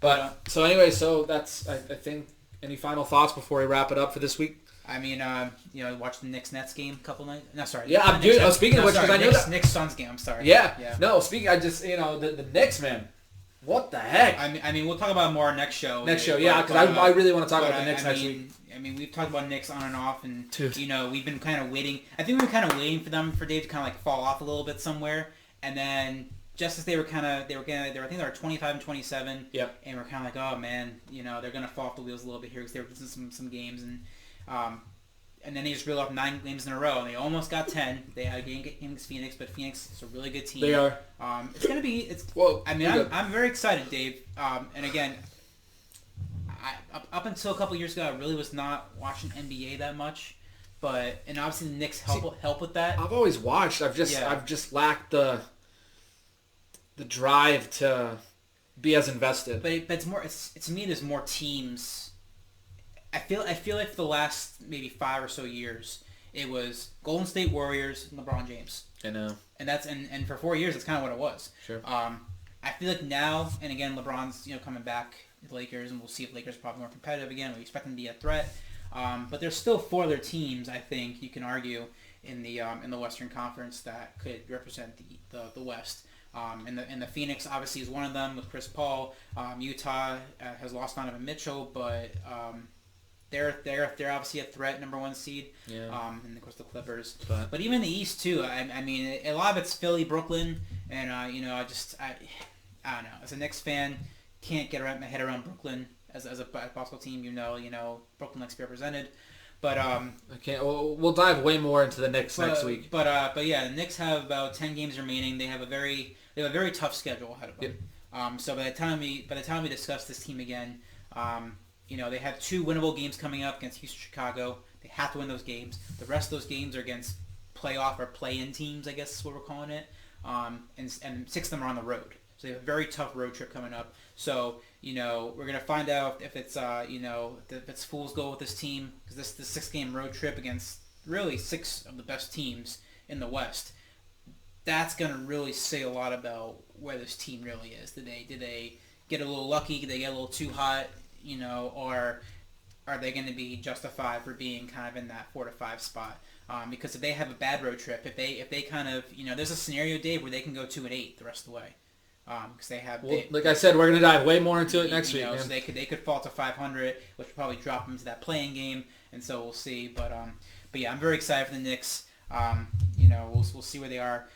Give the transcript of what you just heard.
But so anyway, so that's I think. Any final thoughts before we wrap it up for this week? I mean, watched the Knicks-Nets game a couple nights. No, sorry. Yeah, I'm doing. Speaking of which, because I know that Knicks-Suns game. I'm sorry. Yeah. No, speaking. I just the Knicks, man. What the heck? I mean, we'll talk about it more next show. Yeah, because I really want to talk about the Knicks next week. I mean, we've talked about Knicks on and off, and we've been kind of waiting. I think we were kind of waiting for Dave to kind of like fall off a little bit somewhere, and then just as they were I think they were 25 and 27. Yep. And we're kind of like, oh man, they're gonna fall off the wheels a little bit here because they were losing some games, and then they just reeled off 9 games in a row, and they almost got 10. They had a game against Phoenix, but Phoenix is a really good team. They are. It's gonna be. I'm very excited, Dave. And again, up until a couple years ago, I really was not watching NBA that much, and obviously the Knicks help with that. I've always watched. I've just lacked the drive to be as invested. But it's more. It's to me. There's more teams. I feel like for the last maybe 5 or so years, it was Golden State Warriors and LeBron James. I know. And for 4 years, that's kind of what it was. Sure. I feel like now, and again, LeBron's coming back to the Lakers, and we'll see if Lakers are probably more competitive again. We expect them to be a threat. But there's still 4 other teams, I think, you can argue, in the Western Conference that could represent the West. And the Phoenix obviously is one of them with Chris Paul. Utah has lost Donovan Mitchell, but they're obviously a threat, number 1 seed. Yeah. And of course the Clippers. But even the East too. I mean, a lot of it's Philly, Brooklyn, and I don't know. As a Knicks fan, can't get my head around Brooklyn as a basketball team. Brooklyn likes to be represented. But we'll dive way more into the Knicks next week. But yeah, the Knicks have about 10 games remaining. They have a very tough schedule ahead of them. Yep. So by the time we discuss this team again, they have 2 winnable games coming up against Houston, Chicago. They have to win those games. The rest of those games are against playoff or play-in teams, I guess is what we're calling it. And 6 of them are on the road. So they have a very tough road trip coming up. So, we're going to find out if it's, if it's fool's gold with this team. Because this 6-game road trip against really 6 of the best teams in the West, that's going to really say a lot about where this team really is. Did they get a little lucky? Did they get a little too hot? Or are they going to be justified for being kind of in that 4 to 5 spot? Because if they have a bad road trip, if they kind of, there's a scenario, Dave, where they can go 2-8 the rest of the way. Because they have, like I said, we're going to dive way more into it next week. Man. So they could fall to 500, which would probably drop them to that playing game, and so we'll see. But yeah, I'm very excited for the Knicks. We'll see where they are.